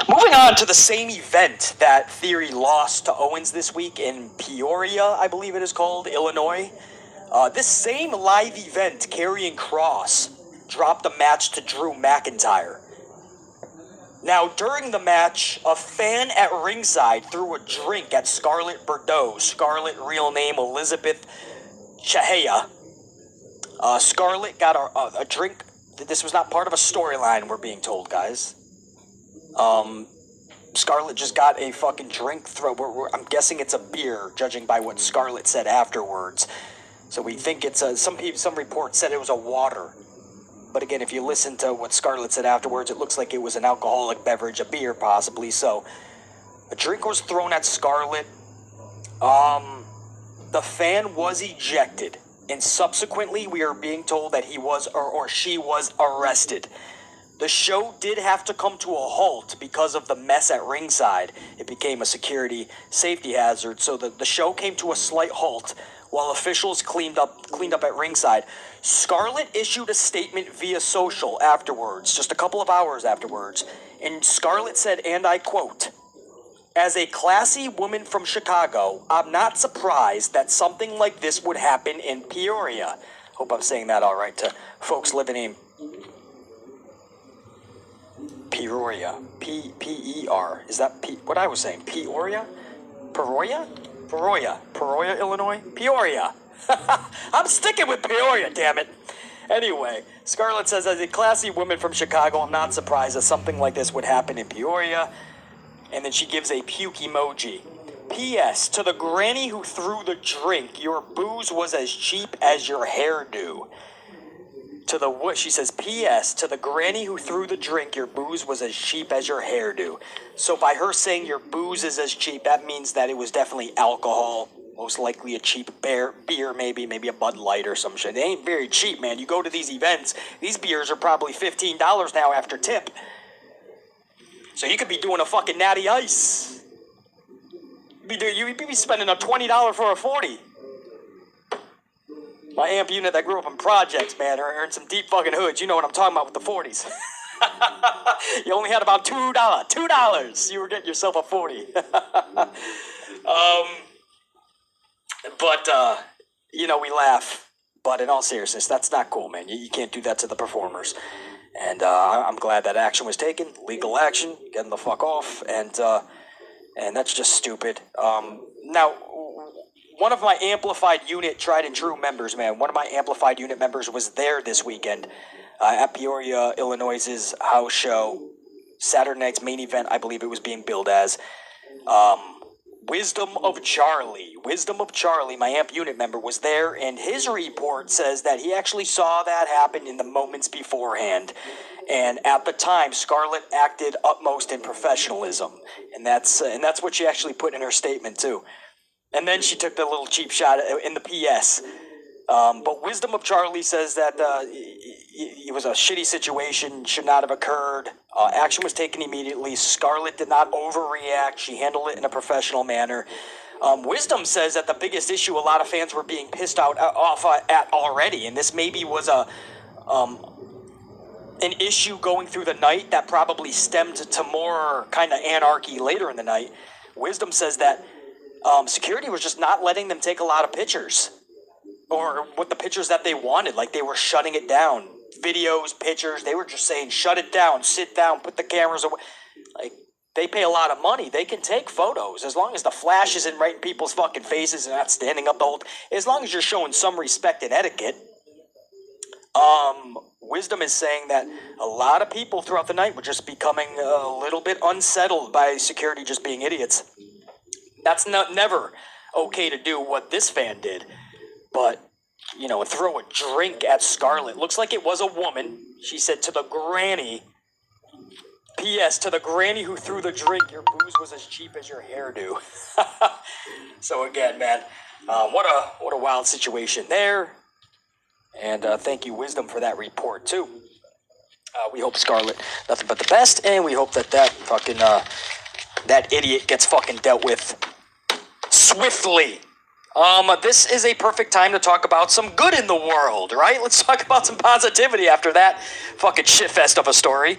Moving on to the same event that Theory lost to Owens this week in Peoria, I believe it is called, Illinois. This same live event, Karrion Kross dropped a match to Drew McIntyre. Now, during the match, a fan at ringside threw a drink at Scarlett Bordeaux. Scarlett, real name Elizabeth Chahaya. Scarlett got a drink. This was not part of a storyline, we're being told, guys. Scarlett just got a fucking drink I'm guessing it's a beer, judging by what Scarlett said afterwards. So we think it's some reports said it was a water. But again, if you listen to what Scarlett said afterwards, it looks like it was an alcoholic beverage, a beer possibly. So a drink was thrown at Scarlett. The fan was ejected. And subsequently, we are being told that he was or she was arrested. The show did have to come to a halt because of the mess at ringside. It became a security safety hazard. So the show came to a slight halt while officials cleaned up at ringside. Scarlett issued a statement via social afterwards, just a couple of hours afterwards. And Scarlett said, and I quote, "As a classy woman from Chicago, I'm not surprised that something like this would happen in Peoria." Hope I'm saying that all right to folks living in Peoria. P-E-R. Is that what I was saying? Peoria? Peoria? Peoria, Illinois? Peoria. I'm sticking with Peoria, damn it. Anyway, Scarlett says, as a classy woman from Chicago, I'm not surprised that something like this would happen in Peoria. And then she gives a puke emoji. P.S. To the granny who threw the drink, your booze was as cheap as your hairdo. She says, P.S. To the granny who threw the drink, your booze was as cheap as your hairdo. So by her saying your booze is as cheap, that means that it was definitely alcohol. Most likely a cheap beer, maybe a Bud Light or some shit. They ain't very cheap, man. You go to these events, these beers are probably $15 now after tip. So you could be doing a fucking natty ice. You'd be spending a $20 for a 40. My amp unit that grew up in projects, man, earned some deep fucking hoods. You know what I'm talking about with the 40s. You only had about $2. You were getting yourself a 40. We laugh. But in all seriousness, that's not cool, man. You can't do that to the performers. And I'm glad that action was taken. Legal action. Getting the fuck off. And that's just stupid. Now, one of my Amplified Unit tried and true members, man. One of my Amplified Unit members was there this weekend at Peoria, Illinois' house show. Saturday night's main event, I believe it was being billed as. Wisdom of Charlie, my Amp Unit member, was there, and his report says that he actually saw that happen in the moments beforehand. And at the time, Scarlett acted utmost in professionalism. And that's what she actually put in her statement, too. And then she took the little cheap shot in the PS. But Wisdom of Charlie says that it was a shitty situation, should not have occurred. Action was taken immediately. Scarlett did not overreact. She handled it in a professional manner. Wisdom says that the biggest issue a lot of fans were being pissed off at already, and this maybe was an issue going through the night that probably stemmed to more kind of anarchy later in the night. Wisdom says that security was just not letting them take a lot of pictures, or with the pictures that they wanted. Like, they were shutting it down. Videos, pictures, they were just saying, shut it down, sit down, put the cameras away. Like, they pay a lot of money. They can take photos as long as the flash isn't right in people's fucking faces and not standing up the whole. As long as you're showing some respect and etiquette. Wisdom is saying that a lot of people throughout the night were just becoming a little bit unsettled by security just being idiots. That's never okay to do what this fan did. But, throw a drink at Scarlett. Looks like it was a woman. She said to the granny, P.S. to the granny who threw the drink, your booze was as cheap as your hairdo. So again, man, what a wild situation there. And thank you, Wisdom, for that report, too. We hope Scarlett nothing but the best, and we hope that fucking, that idiot gets fucking dealt with swiftly. This is a perfect time to talk about some good in the world, right? Let's talk about some positivity after that fucking shitfest of a story.